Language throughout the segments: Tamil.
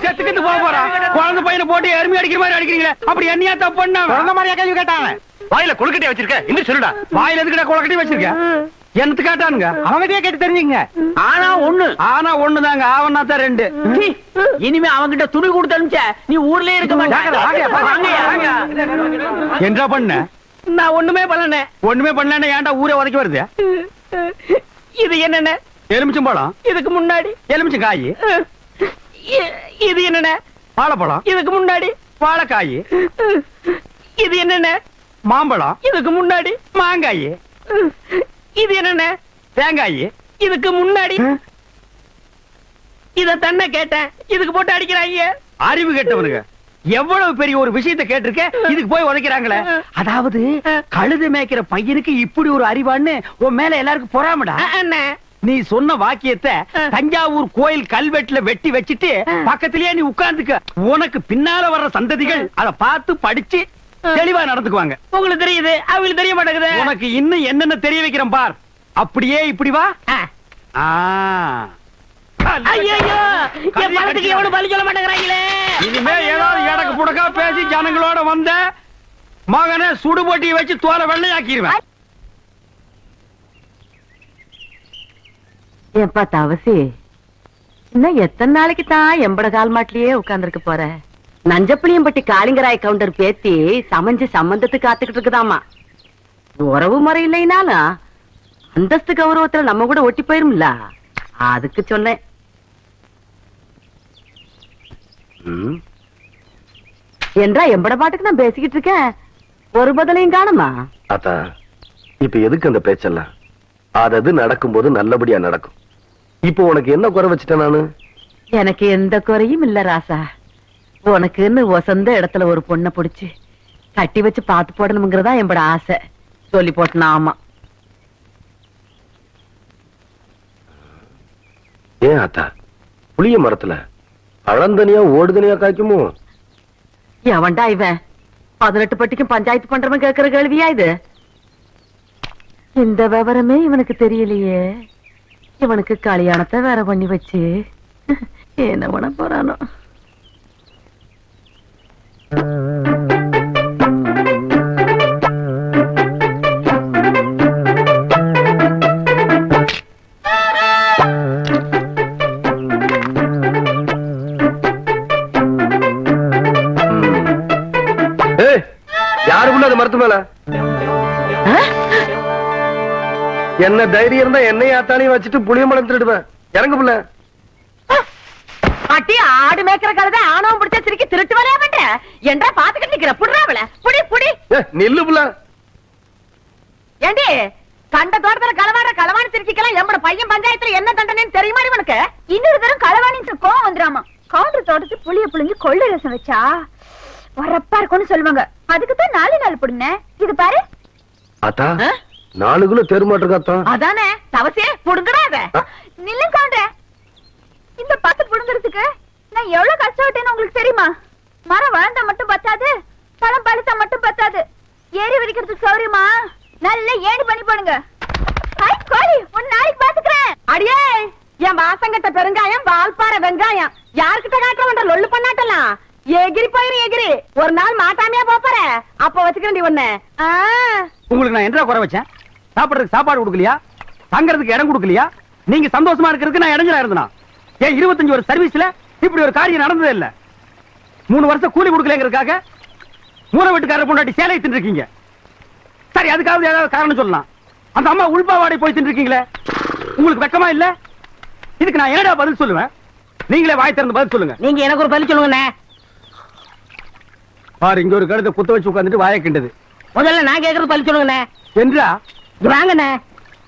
செத்துக்கிட்டு போக போறான். குழந்தை பையனை போட்டு எருமை அடிக்கிற மாதிரி அடிக்கிறீங்களே, அப்படி என்னையா தப்பு பண்ண? குழந்தை மாதிரியா கேள்வி கேட்டாங்க. வாயில கொழுக்கட்டையா வச்சிருக்க? இன்னும் சொல்லுடா. வாயில எதுக்கிட்ட கொழுக்கட்டையா வச்சிருக்க? எனக்கு கேட்டானுங்க. அவங்ககிட்டயே கேட்டு தெரிஞ்சுங்க. ஆனா ஒண்ணுதாங்க, ஆவனா தான் 2. இனிமே அவங்கிட்ட துணி கொடுத்து அனுப்பிச்ச நீ ஊர்லயே இருக்க மாட்டாங்க. என்ன பண்ண? நான் ஒண்ணுமே பண்ணல. ஒண்ணுமே பண்ணல. ஏன்டா ஊரே உதைக்க வருது? இது என்னென்ன? எலுமிச்சம்பழம். இதுக்கு முன்னாடி எலுமிச்சங்காய். இது என்னென்ன? வாழைப்பழம். இதுக்கு முன்னாடி வாழைக்காய். இது என்னென்ன? மாம்பழம். இதுக்கு முன்னாடி மாங்காய். இது என்னென்ன? தேங்காய். இதுக்கு முன்னாடி இத தன்ன கேட்டேன். இதுக்கு போட்டு அடிக்கிறாங்க. அறிவு கேட்டவனுங்க. எவ்வளவு பெரிய ஒரு விஷயத்தை கேட்டிருக்க, இதுக்கு போய் உதைக்கிறாங்களே. அதாவது கழுது மேய்க்கிற பையனுக்கு இப்படி ஒரு அறிவான்னு உன் மேல எல்லாருக்கும் பொறாமடா. நீ சொன்ன வாக்கியத்தை தஞ்சாவூர் கோயில் கல்வெட்டுல வெட்டி வச்சிட்டு பக்கத்திலேயே நீ உட்கார்ந்துக்க. உனக்கு பின்னால வர்ற சந்ததிகள் அதை பார்த்து படிச்சு தெளிவா நடந்துக்குவாங்க. உங்களுக்கு தெரியுது, அவங்களுக்கு தெரிய மாட்டேங்குது. உனக்கு இன்னும் என்னென்ன தெரிய வைக்கிறேன் பார். அப்படியே இப்படி வா. எவனும் பலி சொல்ல மாட்டேங்கிறாங்களே. இனிமே ஏதாவது எடக்கு புடக்கா பேசி ஜனங்களோட வந்த மகனை சுடுபொட்டி வச்சு தோலை வெள்ளையாக்கிடுவேன். எப்பா தவசி, இன்னும் எத்தனை நாளைக்கு தான் எம்பட கால் மாட்டிலேயே உட்கார்ந்துருக்க போற? நஞ்சப்புளியம்பட்டி காளிங்கராய் கவுண்டர் பேத்தி சமைஞ்சு சம்பந்தத்துக்கு காத்துக்கிட்டு இருக்குதாமா. உறவு முறை இல்லைனாலும் அந்தஸ்து கௌரவத்துல நம்ம கூட ஒட்டி போயிரும்ல, அதுக்கு சொன்னேன். என்றா எம்பட பாட்டுக்கு நான் பேசிக்கிட்டு இருக்கேன், ஒரு பதிலையும் காணுமா? அத்தா, இப்ப எதுக்கு அந்த பேச்செல்லாம்? அது நடக்கும்போது நல்லபடியா நடக்கும். இப்போ உனக்கு என்ன குறை வச்சுட்டேன் நானு? எனக்கு எந்த குறையும் இல்ல ராசா. உனக்குன்னு வசந்த இடத்துல ஒரு பொண்ணை பிடிச்சு கட்டி வச்சு பாத்து போடணுங்கிறதா என்னோட ஆசை. சொல்லி போட்டனா? ஆமா. ஏன் அத்தா, புளிய மரத்துல பழந்தனியா ஓடுதனியா காய்க்குமோ? எவன்டா இவன் 18 பட்டிக்கும் பஞ்சாயத்து பண்றவன் கேட்கிற கேள்வியா இது? இந்த விவரமே இவனுக்கு தெரியலையே. இவனுக்கு கல்யாணத்தை வேற பண்ணி வச்சு என்ன பண்ண போறானோ? யாருக்குள்ள அது மரத்து மேல என்ன தைரியம் இருந்தா என்னைய ஆத்தாலையும் வச்சுட்டு புளியம்பழம் திருடுவேன். இறங்க புள்ள. அட்டி ஆடு மேய்க்கிற கழுதை ஆணவம் பிடிச்ச சிரிக்கி திருட்டு வரையா பண்ற என்றா பாத்துக்கிட்டு நிக்கிற. புடுறாவல புடி புடி. நில்லு புள்ள. ஏண்டி கண்ட தோட்டத்துல களவாணி சிரிக்கலாம் எம்மட பையன் பஞ்சாயத்துல என்ன தண்டனைன்னு தெரியுமா உனக்கு? இன்னொரு தரம் களவாணின்னு கோவம் வந்துடாமா. கவுண்டர் தோட்டத்து புளிய புளிஞ்சு கொள்ளை ரசம் வச்சா வரப்பா இருக்கும்னு சொல்லுவாங்க. அதுக்குதான் 4 நாள் புடுங்க. இது பாரு அத்தா, 4 கிலோ தெருமாட்டிருக்காத்தா. அதானே தவசே புடுங்கடாத. நில்லு கவுண்டர். இந்த 10 புடுங்கிறதுக்கு நான் எவ்வளவு கஷ்டப்பட்டேன்னு உங்களுக்கு தெரியுமா? மரம் வளர்ந்தா மட்டும் பத்தாது, பழம் பழுத்தா மட்டும் பத்தாது. ஏறி வடிக்கிறதுக்கு சௌரியமா நல்ல ஏணி பண்ணி போடுங்க. ஹாய் கோழி, உன் நாளைக்கு பாத்துக்கிறேன். அடியே என் வாசங்கட்ட பெருங்காயம் வால்பாற வெங்காயம் யாருக்கிட்ட காட்டுறவன்ற லொல்லு பண்ணாட்டலாம். எகிரி போயிரு எகிரி. ஒரு நாள் மாட்டாமையா போற அப்ப வச்சுக்கிறேன் ஒண்ணு. உங்களுக்கு நான் என்ன குறை வச்சேன்? சாப்பிடுறதுக்கு சாப்பாடு கொடுக்கலையா? தங்கறதுக்கு இடம் கொடுக்கலையா? நீங்க சந்தோஷமா இருக்கிறதுக்கு நான் இடைஞ்சலா இருந்தனா? ஏன் 25 வருஷ சர்வீஸ்ல இப்படி ஒரு காரியம் நடந்ததே இல்ல. 3 வருஷம் கூலி கொடுக்கலங்கிறதுக்காக மூணு வீட்டுக்காரர் பொண்டாட்டி சேலை தின்னுருக்கீங்க. சரி, அதுக்காவது ஏதாவது காரணம் சொல்லலாம். அந்த அம்மா உள்பாவாடை போய் தின்னுருக்கீங்களே, உங்களுக்கு வெக்கமா இல்ல? இதுக்கு நான் என்னடா பதில் சொல்லுவேன்? நீங்களே வாய் திறந்து பதில் சொல்லுங்க. நீங்க எனக்கு ஒரு பதில் சொல்லுங்க. பாரு, இங்க ஒரு கழுதை குத்த வச்சு உட்கார்ந்துட்டு வாயை கிண்டது. முதல்ல நான் கேக்குறது பதில் சொல்லுங்க. என்றா வாங்கண்ணே.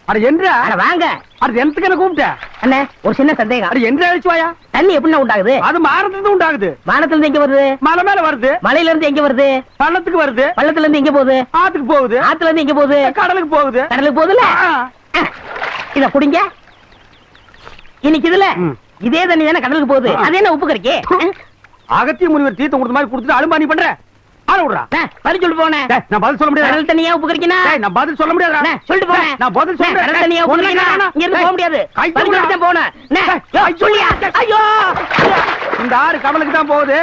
அட என்றா வாங்க. அது எனக்கு என்ன கூப்பிட்ட அண்ணே? ஒரு சின்ன சந்தேகம். அது என்று அழிச்சு வாயா. தண்ணி எப்படி உண்டாகுது? அது மாறதுக்கு உண்டாகுது. வானத்துல இருந்து எங்க வருது? மலை மேல வருது. மலையில இருந்து எங்க வருது? பள்ளத்துக்கு வருது. பள்ளத்துல இருந்து எங்க போகுது? ஆத்துக்கு போகுது. ஆத்துல இருந்து எங்க போகுது? கடலுக்கு போகுது. கடலுக்கு போகுதுல. இத குடிங்க. இன்னைக்கு இதுல இதே தண்ணி தானே கடலுக்கு போகுது. அது என்ன உப்பு கறிக்கு? அகத்திய முனிவர் தீர்த்தம் கொடுத்த மாதிரி கொடுத்துட்டு அலும்பானி பண்ற. ஆள விடுறா. பதில் சொல்லு போனே. நான் பதில் சொல்ல முடியாது. கடல் தண்ணியா உப்பு கறிக்கினா? நான் பதில் சொல்ல முடியாது. சொல்லிட்டு போனே. நான் பதில் சொல்றேன். கடல் தண்ணியா உப்பு கறிக்கினா? இங்க இருந்து போக முடியாது. பதில் சொல்லிட்டு போனே. சொல்லியா? ஐயோ! இந்த ஆறு கடலுக்கு தான் போகுது.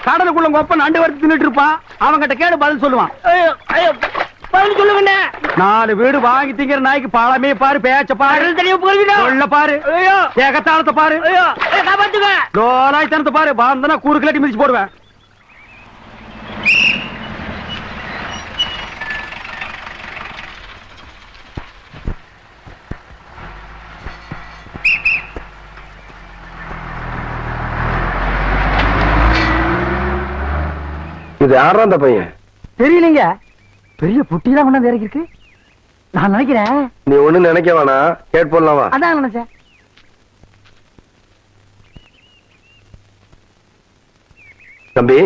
கடலுக்குள்ள கொப்ப நண்டு வறுத்து தின்னுட்டு இருப்பான். அவங்கிட்ட கேடு பதில் சொல்லுவான். ஐயோ ஐயோ பதில் சொல்லுங்க. 4 வீடு வாங்கி திங்கிற நாய்க்கு பழமே பாரு, பேச்ச பாரு, கடல் தண்ணியா உப்பு கறிக்கினா? சொல்ல பாரு, ஐயோ ஏகத்தாளத்தை பாரு, ஐயோ காப்பாத்துங்க. லோலாய்த்தனத்தை பாரு. பாந்தனா கூறு கிளட்டி மிதிச்சு போடுவேன். இது யாரா அந்த பையன்? தெரியலங்க. பெரிய புட்டி தான் கொண்டாந்து இறக்கி இருக்கு. நான் நினைக்கிறேன். நீ ஒண்ணு நினைக்க வேணாம், கேட் போடலாமா? அதான் நினைச்சேன். தம்பி,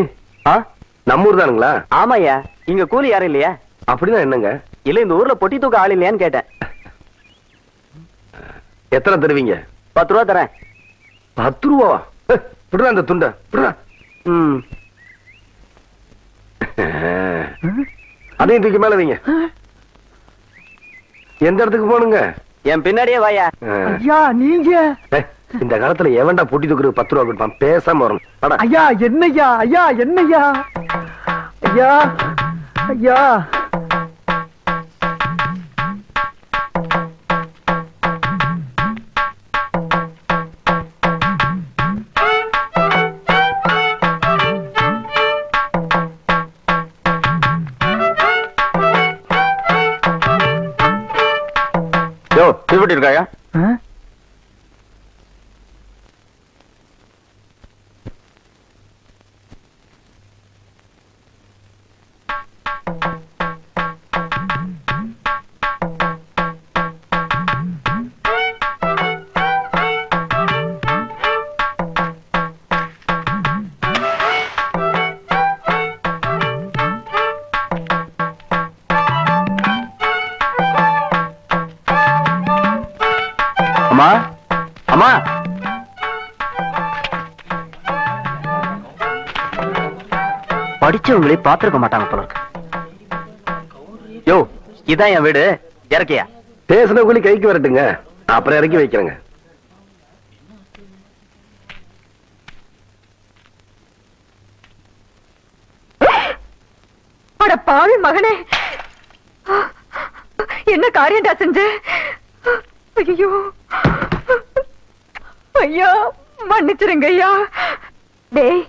நம்ம ஊர் தானுங்களா? ஆமாய்யா. இங்க கூலி யாரும் இல்லையா? அப்படின்னா என்னங்க? இல்ல இந்த ஊர்ல பொட்டி தூக்க ஆள் இல்லையான்னு கேட்டேன். எத்தனை தருவீங்க? 10 ரூபா தரேன். 10 ரூபாவா? விடுறா அந்த துண்டை, விடுறா. அதையும் தூக்கி மேல வைங்க. எந்த இடத்துக்கு போனுங்க? என் பின்னாடியே வாயா. ஐயா நீங்க இந்த காலத்துல எவன்டா பொட்டி தூக்குறது 10 ரூபா கொடுப்பான்? பேசாம வரும். ஐயா என்னய்யா? ஐயா என்னய்யா? ஐயா ஐயா எப்படி இருக்காயா? அம்மா அம்மா, படிச்சவங்களே பாத்துருக்க மாட்டாங்க போல இருக்கு. யோ இதான் என் வீடு, இறக்கியா? பேசின கூலி கைக்கு வரட்டுங்க, அப்புறம் இறக்கி வைக்கிறேங்க. அட பாவி மகனே, என்ன காரியம்டா செஞ்ச? ஐயோ ஐயா மன்னிச்சிருங்க ஐயா. டேய்,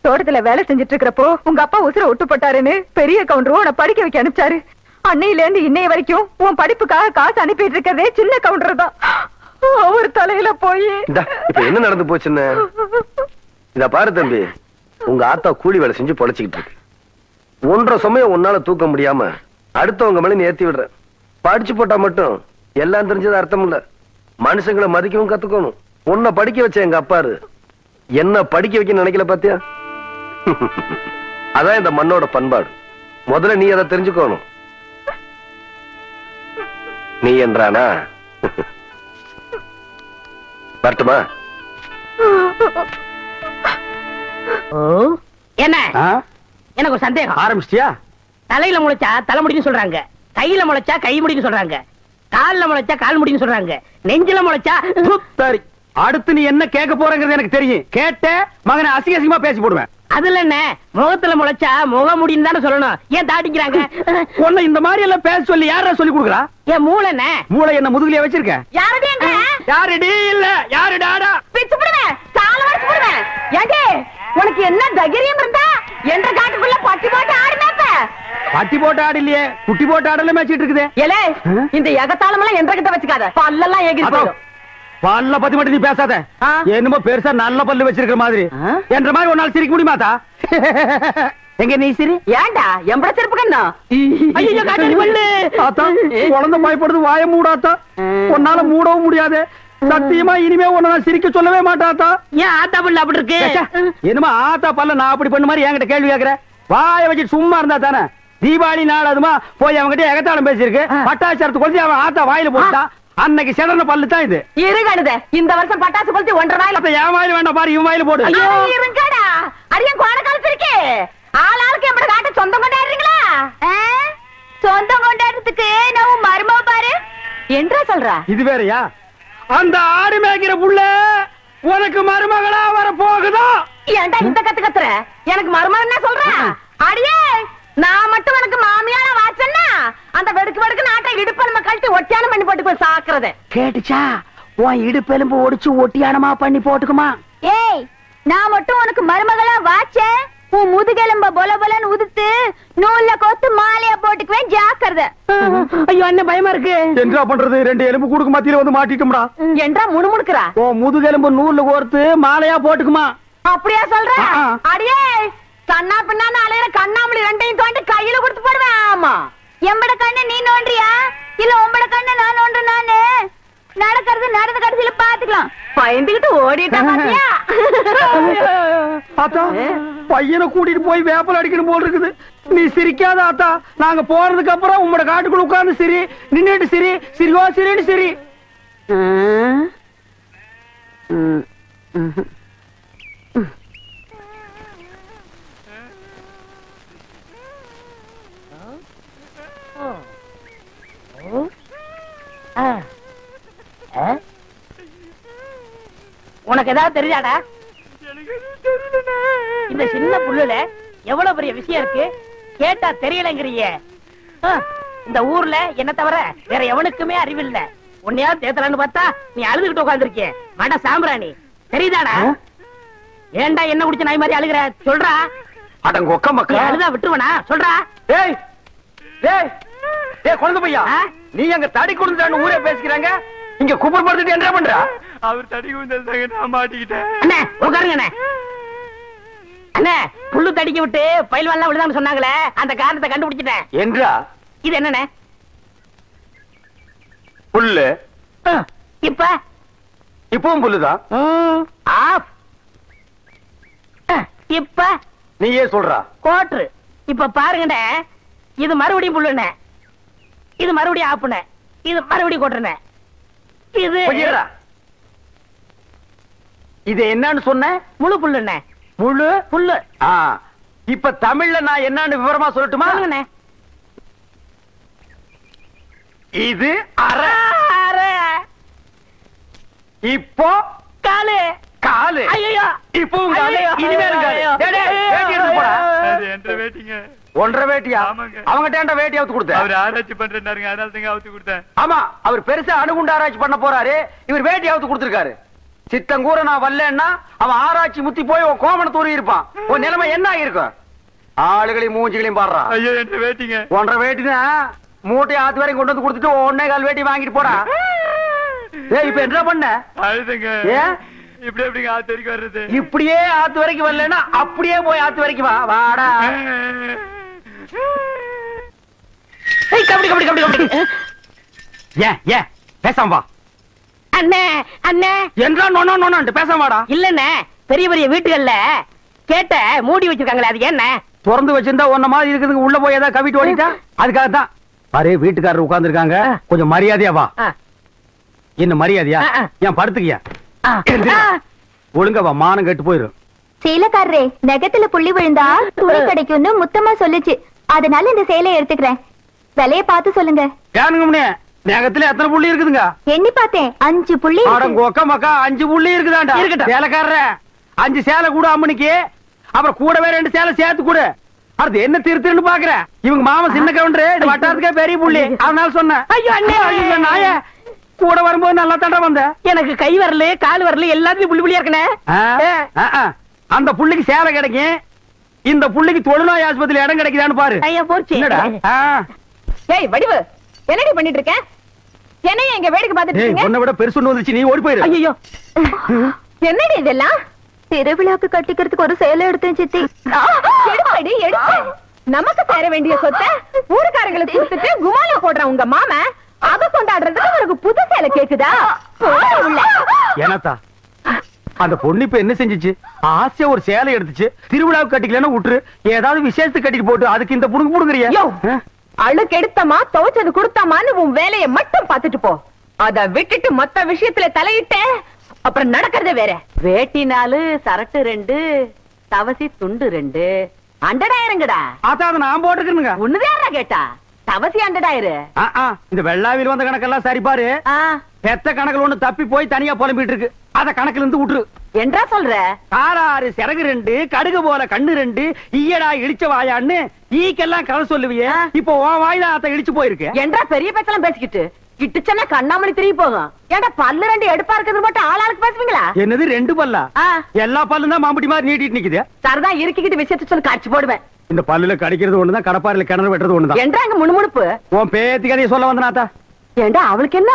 தோட்டத்துல வேலை செஞ்சிட்டு இருக்கிறப்போ உங்க அப்பா உசுர விட்டு போட்டாருன்னு பெரிய கவுண்டரும் உன்னை படிக்க வைக்க அனுப்பிச்சாரு. அன்னையில இருந்து இன்னைய வரைக்கும் உன் படிப்புக்காக காசு அனுப்பிட்டு இருக்கிறதே சின்ன கவுண்டர் தான். அவர் தலையில போய் இப்ப என்ன நடந்து போச்சுன்னு இத பாரு தம்பி. உங்க ஆத்தா கூலி வேலை செஞ்சு பொழைச்சுக்கிட்டு இருக்கு. 1.5 சமயம் உன்னால தூக்க முடியாம அடுத்தவங்க மேல நீ ஏத்தி விடுற. படிச்சு போட்டா மட்டும் எல்லாம் தெரிஞ்சது அர்த்தம் இல்ல. மனுஷங்களை மதிக்கவும் கத்துக்கணும். உன்னை படிக்க வச்ச எங்க அப்பாரு என்ன படிக்க வைக்க நினைக்கல பாத்தியா? அதான் இந்த மண்ணோட பண்பாடு. முதல்ல நீ அதை தெரிஞ்சுக்கணும். நீ என்றானா வரட்டுமா? என்ன எனக்கு ஒரு சந்தேகம். ஆரம்பிச்சிட்டியா? தலையில முளைச்சா தலைமுடின்னு சொல்றாங்க, கையில முளைச்சா கை முடின்னு சொல்றாங்க, கால்ல முளைச்சா கால் முடின்னு சொல்றாங்க, நெஞ்சில முளைச்சா சரி. அடுத்து நீ என்ன கேட்க போறங்கிறது எனக்கு தெரியும். கேட்ட மகனை அசிங்க அசிங்கமா பேசி போடுவேன். அதுல என்ன, முகத்துல முளைச்சா முக முடின்னு தானே சொல்லணும். ஏன் தாடிக்கிறாங்க? உன்னை இந்த மாதிரி எல்லாம் பேச சொல்லி யாரா சொல்லி கொடுக்குறா? ஏன் மூளை என்ன? மூளை என்ன முதுகுலயே வச்சிருக்க? யாருடைய யாருடி இல்ல யாருடாடா பிச்சு போடுவேன், கால வரைச்சு போடுவேன். ஏண்டே உனக்கு என்ன தைரியம் இருந்தா என்ற காட்டுக்குள்ள பட்டி போட்டு ஆடுனாப்ப? பட்டி போட்டு ஆடு இல்லையே, குட்டி போட்டு ஆடல மேய்ச்சிட்டு இருக்குது. ஏலே, இந்த எகத்தாளம் எல்லாம் என்ற கிட்ட வச்சுக்காத, பல்லெல்லாம் ஏகி போயிடும். பல்ல பத்தி மட்டும் நீ பேசாத. என்னமோ பெருசா நல்ல பல்லு வச்சிருக்கிற மாதிரி. என்ற மாதிரி ஒரு நாள் சிரிக்க முடியுமாத்தா? எங்க நீ சிரி? ஏண்டா எம்பட செருப்பு கண்ணா? ஐயோ காட்டாடி பல்லு. ஆத்தா, குழந்தை பயப்படுது, வாய மூடாத்தா. உன்னால மூடவும் முடியாது. சத்தியமா இனிமே உன்னை நான் சிரிக்க சொல்லவே மாட்டாத்தா. ஏன் ஆத்தா பல்லு அப்படி இருக்கு? என்னமா ஆத்தா பல்ல நான் அப்படி பண்ண மாதிரி என்கிட்ட கேள்வி கேக்குற? வாய வச்சு சும்மா இருந்தா தானே. தீபாவளி நாள் அதுமா போய் அவங்கிட்ட எகத்தாளம் பேசிருக்கு. பட்டாச்சாரத்து கொளுத்தி அவன் ஆத்தா வாயில போட்டான். அன்னைக்கு செடன பல்லு தான் இது. இருங்கடுத, இந்த வருஷம் பட்டாசு கொளுத்தி 1.5 வாயில. அப்ப என் வாயில வேண்டாம் பாரு, இவன் வாயில போடு. இருங்கடா, அரியன் கோண காலத்து இருக்கே. ஆளாளுக்கு எம்பட காட்ட சொந்தம் கொண்டாடுறீங்களா? சொந்தம் கொண்டாடுறதுக்கு நான் மருமக பாரு. என்றா சொல்ற? இது வேறயா? அந்த ஆடு மேய்க்கிற புள்ள உனக்கு மருமகளா வர போகுதோ? ஏன்டா இந்த கத்து கத்துற? எனக்கு மருமகன் என்ன சொல்ற? அடியே, நான் மட்டும் உனக்கு மாமியார வாச்சன்னா அந்த வெடுக்கு வெடுக்கு நாட்டை இடுப்பெலும்ப கழட்டி ஒட்டியானம் பண்ணி போட்டு போய் சாக்குறது. கேட்டுச்சா? உன் இடுப்பெலும்பு ஒடிச்சு ஒட்டியானமா பண்ணி போட்டுக்குமா? ஏய், நான் மட்டும் உனக்கு மருமகளா வாச்சேன், உன் முதுகெலும்ப பொல பொலன்னு உதுத்து நூல்ல கோத்து மாலையா போட்டுக்குவேன், ஜாக்கிரதை. ஐயோ அண்ணன் பயமா இருக்கு. என்ன பண்றது? 2 எலும்பு கூடுக்கு மத்தியில வந்து மாட்டிட்டோம்டா. என்றா முணுமுணுக்குறா? உன் முதுகெலும்பு நூல்ல கோர்த்து மாலையா போட்டுக்குமா? அப்படியா சொல்ற? ஆ. அடியே, கண்ணா பின்னான்னு அலையிற கண்ணாமலி ரெண்டையும் தோண்டி கையில கொடுத்து போடுவேன். ஆமா. எம்பட கண்ணு நீ நோண்டியா இல்ல உம்பட கண்ணு நான் நோண்டு? நானு நடக்கிறது நடந்த கடைசியில பாத்துக்கலாம். பயந்துகிட்டு ஓடிட்டா பாத்தியா? ஆத்தா, பையனை கூட்டிட்டு போய் வேப்பல் அடிக்கணும் போல் இருக்குது. நீ சிரிக்காத ஆத்தா. நாங்க போறதுக்கு அப்புறம் உங்களோட காட்டுக்குள்ள உட்கார்ந்து சிரி, நின்னுட்டு சிரி, சிரிவா சிரின்னு சிரி. உனக்கு ஏதாவது தெரியாடா? இந்த சின்ன புல்லுல எவ்வளவு பெரிய விஷயம் இருக்கு, கேட்டா தெரியலங்கிறிய. இந்த ஊர்ல என்ன தவிர வேற எவனுக்குமே அறிவில்ல. உன்னையாவது தேத்தலான்னு பார்த்தா நீ அழுதுகிட்டு உட்கார்ந்துருக்கிய. மட சாம்பிராணி, தெரியுதாடா? ஏன்டா என்ன குடிச்ச நாய் மாதிரி அழுகிற? சொல்றா. அடங்க ஒக்க நீ மக்கா. அழுதா விட்டுருவனா? சொல்றா. டேய் டேய் டேய், குழந்தை பையா, நீ அங்க தடி கொடுத்துட்டான்னு ஊரே பேசிக்கிறாங்க, இங்க குப்பர் படுத்துட்டு என்ன பண்ற? அவர் தடி குந்தல் நான் மாட்டிக்கிட்டேன். அண்ணே உட்காருங்க அண்ணே. அண்ணே, புல்லு தடிக்க விட்டு பயில்வான்லாம் விழுதான்னு சொன்னாங்களே, அந்த காரணத்தை கண்டுபிடிச்சிட்டேன். என்றா? இது என்னண்ணே? புல்லு. இப்ப இப்பவும் புல்லுதான். ஆஃப். இப்ப நீயே சொல்றா. கோட்ரு. இப்ப பாருங்கண்ணே, இது மறுபடியும் புல்லுண்ணே, இது மறுபடியும் ஆப்புண்ணே, இது மறுபடியும் கோட்டுண்ணே. இது பொய்யரா. இது என்னன்னு சொன்ன? முழு புல்லுண்ணே. முழு புல்லு. இப்ப தமிழ்ல நான் என்னன்னு விவரமா சொல்லட்டுமா? சொல்லுங்கண்ணே. இது அரை. அரை. இப்போ காலு. காலு. ஐயோ. இப்பவும் காலு. ஐயையோ. இனிமேலும் காலு. ஐயோ. டேய், டேய், வேட்டி எடுத்து போடா. அது என்ற வேட்டிங்க. 1.5 வேட்டியா? ஆமாங்க. அவங்கிட்ட வேட்டி அவுத்து கொடுத்த? அவர் ஆராய்ச்சி பண்றாருங்க, அதனால தாங்க அவுத்து கொடுத்தேன். ஆமா, அவர் பெருசா அணுகுண்டு ஆராய்ச்சி பண்ண போறாரு, இவர் வேட்டி அவுத்து கொடுத்திருக்காரு. சித்தங்கூர நான் வரலன்னா அவன் ஆராய்ச்சி முத்தி போய் உன் கோமண தூரி இருப்பான். உன் நிலைமை என்ன ஆகிருக்கும்? ஆளுகளையும் மூஞ்சிகளையும் பாடுறா. ஐயோ என்ற வேட்டிங்க. 1.5 வேட்டினா மூட்டை ஆத்து வரைக்கும் கொண்டு வந்து கொடுத்துட்டு 1.25 வேட்டி வாங்கிட்டு போடா. ஏய், இப்ப என்ன பண்ண? அழுதுங்க. ஏன் இப்படி எப்படிங்க ஆத்து வரைக்கும் வர்றது? இப்படியே ஆத்து வரைக்கும் வரலன்னா அப்படியே போய் ஆத்து வரைக்கும் வா. வாடா. கபடி கபடி கபடி கபடி. ஏன் ஏன் பேசாம வா. அண்ணே அண்ணே. என்றா நோனோ நோனோன்ட்டு பேசாம வாடா. இல்லண்ணே, பெரிய பெரிய வீட்டுகள்ல கேட்ட மூடி வச்சிருக்காங்களே, அது என்ன? திறந்து வச்சிருந்தா ஒன்ன மாதிரி இருக்குதுங்க, உள்ள போய் ஏதாவது கவிட்டு ஓடிட்டா அதுக்காக தான். பாரு, வீட்டுக்காரர் உட்கார்ந்து இருக்காங்க, கொஞ்சம் மரியாதையா வா. என்ன மரியாதையா? ஏன் படுத்துக்கியா? ஒழுங்கா வா, மானம் கெட்டு போயிரும். சேலக்காரரே, நெகத்துல புள்ளி விழுந்தா துணி கிடைக்கும்னு முத்தமா சொல்லுச்சு, அதனால இந்த சேலையை எடுத்துக்கிறேன். விலைய பார்த்து சொல்லுங்க. ஏனுங்க முன்னே, நகத்துல எத்தனை புள்ளி இருக்குதுங்க? எண்ணி பார்த்தேன், 5 புள்ளி இருக்கு. அடங்க ஒக்க மக்கா, 5 புள்ளி இருக்குதாண்டா. இருக்கட்டும். சேலைக்காரரே, 5 சேலை கூட அம்மனுக்கு, அப்புறம் கூடவே 2 சேலை சேர்த்து கூட. அடுத்து என்ன திருத்துன்னு பாக்குற? இவங்க மாமா சின்ன கவுண்டரு, இந்த வட்டாரத்துக்கே பெரிய புள்ளி, அதனால சொன்னேன். ஐயோ அண்ணே. ஐயோ நாயே, கூட வரும்போது நல்லா தண்டை வந்த. எனக்கு கை வரல கால் வரல எல்லாத்தையும் புள்ளி புள்ளியா இருக்கனே. அந்த புள்ளிக்கு சேலை கிடைக்கும், இந்த புள்ளிக்கு தொழுநோய் ஆஸ்பத்திரியில இடம் கிடைக்குதான்னு பாரு. ஐயா போச்சு. என்னடா? ஏய் வடிவு, என்னடி பண்ணிட்டு இருக்க? என்னைய எங்க வேடிக்கை பார்த்துட்டு ஏய், இருக்கீங்க? உன்னை விட பெருசு ஒண்ணு வந்துச்சு, நீ ஓடி போயிரு. ஐயோ, என்னடி இதெல்லாம்? திருவிழாக்கு கட்டிக்கிறதுக்கு ஒரு சேலை எடுத்தேன் சித்தி. எடுப்படி எடுத்து. நமக்கு சேர வேண்டிய சொத்தை ஊருக்காரங்களுக்கு கொடுத்துட்டு குமாலா போடுறான் உங்க மாமா. அத கொண்டாடுறதுக்கு உனக்கு புது சேலை கேக்குதா? போடி உள்ள. ஏனாத்தா, அந்த பொண்ணு இப்ப என்ன செஞ்சுச்சு? ஆசையா ஒரு சேலை எடுத்துச்சு, திருவிழாவுக்கு கட்டிக்கலன்னா விட்டுரு, ஏதாவது விசேஷத்துக்கு கட்டிட்டு போட்டு அதுக்கு இந்த புடுங்க புடுங்குறியா? யோ, அழுக்கு எடுத்தமா துவைச்சது கொடுத்தாமான்னு உன் வேலையை மட்டும் பார்த்துட்டு போ. அத விட்டுட்டு மத்த விஷயத்துல தலையிட்ட அப்புறம் நடக்கிறதே வேற. வேட்டி 4, சரட்டு 2, தவசி துண்டு 2, அண்டடாயிரங்கடா. அதான் அதை நான் போட்டுக்கிறேனுங்க. ஒண்ணுதான் கேட்டா தவசி அண்டடாயிரு. இந்த வெள்ளாவில் வந்த கணக்கெல்லாம் சரி பாரு. பெத்த கணக்குல ஒண்ணு தப்பி போய் தனியா புலம்பிட்டு இருக்கு. அத கணக்குல இருந்து விட்டுரு. என்றா சொல்ற? காராறு சிறகு 2 கடுகு போல கண்ணு 2 ஈயடா இடிச்ச வாயான்னு ஈக்கெல்லாம் கதை சொல்லுவியே. இப்போ உன் வாயில அத இடிச்சு போயிருக்கு. என்றா பெரிய பேச்செல்லாம் பேசிக்கிட்டு கிட்டுச்சனா கண்ணாமணி திரும்பி போகும். ஏண்டா பல்லு 2 எடுப்பா இருக்கிறது மட்டும் ஆளாளுக்கு பேசுவீங்களா? என்னது 2 பல்லா? எல்லா பல்லும் தான் மாம்பட்டி மாதிரி நீட்டிட்டு நிக்குது. சரிதான் இருக்கிட்டு விஷயத்த சொல்லி காட்சி போடுவேன். இந்த பல்லுல கடிக்கிறது ஒண்ணுதான், கடப்பாரில கிணறு வெட்டுறது ஒண்ணுதான். என்றா அங்க முணுமுணுப்பு? உன் பேத்தி கதையை சொல்ல வந்தனாத்தா. ஏண்டா அவளுக்கு என்ன?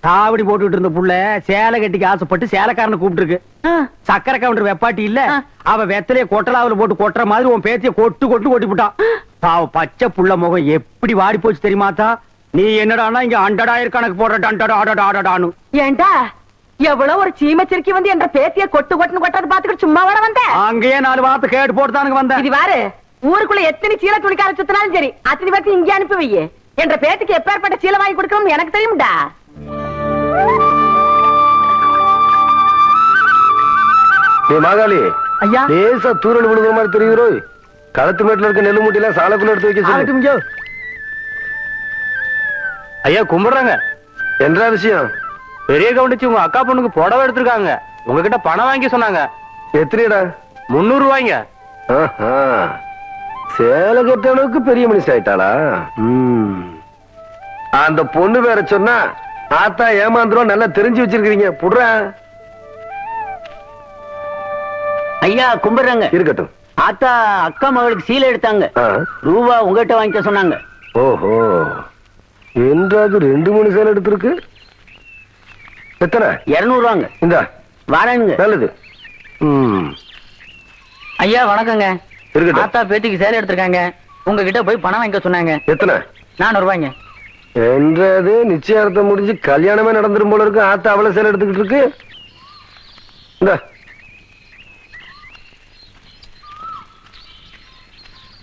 தாவடி போட்டுட்டு இருந்த புள்ள சேலை கட்டிக்கு ஆசைப்பட்டு சேலைக்காரனை கூப்பிட்டு இருக்கு. சக்கரை கவுண்டர் வெப்பாட்டி இல்ல, அவ வெத்தலைய கொட்டலாவில போட்டு கொட்டுற மாதிரி உன் பேத்திய கொட்டு கொட்டி போட்டான். பாவ பச்சை புள்ள முகம் எப்படி வாடி போச்சு தெரியுமாத்தா? நீ என்னடானா இங்க அண்டடாயிரம் கணக்கு போடுற. ஏண்டா எவ்வளவு ஒரு சீமச்சிருக்கி வந்து என்ற பேத்திய கொட்டுன்னு கொட்டாது பாத்துக்கிட்டு சும்மா வர வந்த? அங்கேயே 4 வார்த்தை கேட்டு போட்டுதானுங்க வந்தேன். இது வாரு, ஊருக்குள்ள எத்தனை சீல துணிக்கார சுத்தினாலும் சரி அத்தனை பேர்த்து இங்க அனுப்பி வையே. என்ற பேத்துக்கு எப்பேற்பட்ட சீலை வாங்கி கொடுக்கணும் எனக்கு தெரியும்டா. மாகாளி ஐயா, லேசா தூரல் விழுகிற மாதிரி தெரியுறோ. களத்து மேட்டுல இருக்க நெல்லு மூட்டையில சாலைக்குள்ள எடுத்து வைக்க சொல்லு. ஐயா கும்பிடுறாங்க. என்ன விஷயம்? பெரிய கவுண்டிச்சு உங்க அக்கா பொண்ணுக்கு புடவை எடுத்திருக்காங்க. உங்ககிட்ட பணம் வாங்கி சொன்னாங்க. எத்தனைடா? 300 ரூபாய்ங்க. சேலை கட்ட அளவுக்கு பெரிய மனுஷன் ஆயிட்டாளா? அந்த பொண்ணு வேற சொன்னா ஆத்தா ஏமாந்துரும். நல்லா தெரிஞ்சு வச்சிருக்கீங்க. புடுற ஐயா கும்பிடுறாங்க. இருக்கட்டும். ஆத்தா அக்கா மகளுக்கு சீலை எடுத்தாங்க. ரூபா உங்ககிட்ட வாங்கிக்க சொன்னாங்க. ஓஹோ, என்றாவது 2-3 சேலை எடுத்திருக்கு. எத்தனை? 200 ரூபாங்க. இந்த வாரேனுங்க. நல்லது. ஐயா வணக்கங்க. இருக்கட்டும். ஆத்தா பேத்திக்கு சேலை எடுத்திருக்காங்க. உங்ககிட்ட போய் பணம் வாங்கிக்க சொன்னாங்க. எத்தனை? 400 ரூபாய்ங்க. என்றது நிச்சயார்த்தம் முடிஞ்சு கல்யாணமே நடந்துரும் போல இருக்கு. ஆத்தா அவளை சேலை எடுத்துக்கிட்டு இருக்கு. இந்த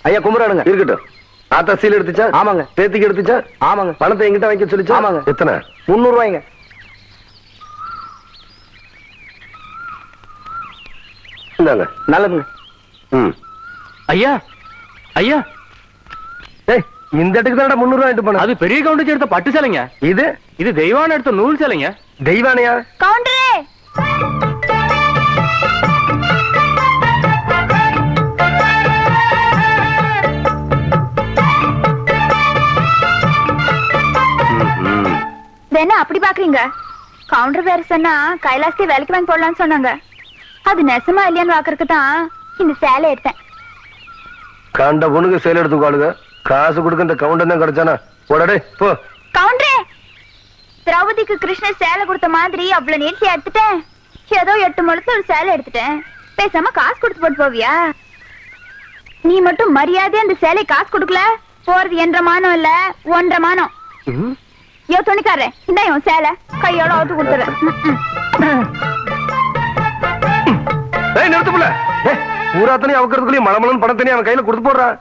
ஐயா கும்பிடுறானுங்க. இருக்கட்டும். ஆத்தா சீல் எடுத்துச்சா? ஆமாங்க. பேத்திக்கு எடுத்துச்சா? ஆமாங்க. பணத்தை எங்கிட்ட வாங்கி சொல்லிச்சா? ஆமாங்க. எத்தனை? 300 ரூபாய்ங்க. இந்தாங்க. நல்லதுங்க. ஐயா ஐயா, இந்த இடத்துக்கு தான் 300 ரூபாய் எடுத்து போன. அது பெரிய கவுண்டிச்சு எடுத்த பட்டு சேலைங்க. இது தெய்வான எடுத்த நூல் சேலைங்க. தெய்வானையா? கவுண்டரே, என்ன அப்படி பாக்குறீங்க? கவுண்டர் வேற சொன்னா கைலாசத்தை வேலைக்கு வாங்கி போடலான்னு சொன்னாங்க. அது நெசமா இல்லையான்னு பாக்குறதுக்கு தான் இந்த சேலை எடுத்தேன். கண்ட பொண்ணுக்கு சேலை எடுத்துக்காளுங்க. காசு கொடுக்க இந்த கவுண்டர் தான் கிடைச்சானா? போடடே போ. கவுண்டரே, திரௌபதிக்கு கிருஷ்ணர் சேலை கொடுத்த மாதிரி அவ்வளவு நீட்சியா எடுத்துட்டேன். ஏதோ 8 முழத்துல ஒரு சேலை எடுத்துட்டேன். பேசாம காசு கொடுத்து போட்டு போவியா? நீ மட்டும் மரியாதை அந்த சேலை காசு கொடுக்கல, போறது 1.5 மானம் இல்ல 1.5 மானம். யோ துணிக்காரே, இந்த இவன் சேலை கையோட அவுத்து கொடுத்துறேன். நிறுத்துப்புல. ஊராத்தனையும் அவக்கிறதுக்குள்ளேயும் மலமலன்னு பணத்தனையும் அவன் கையில கொடுத்து போடுறான்.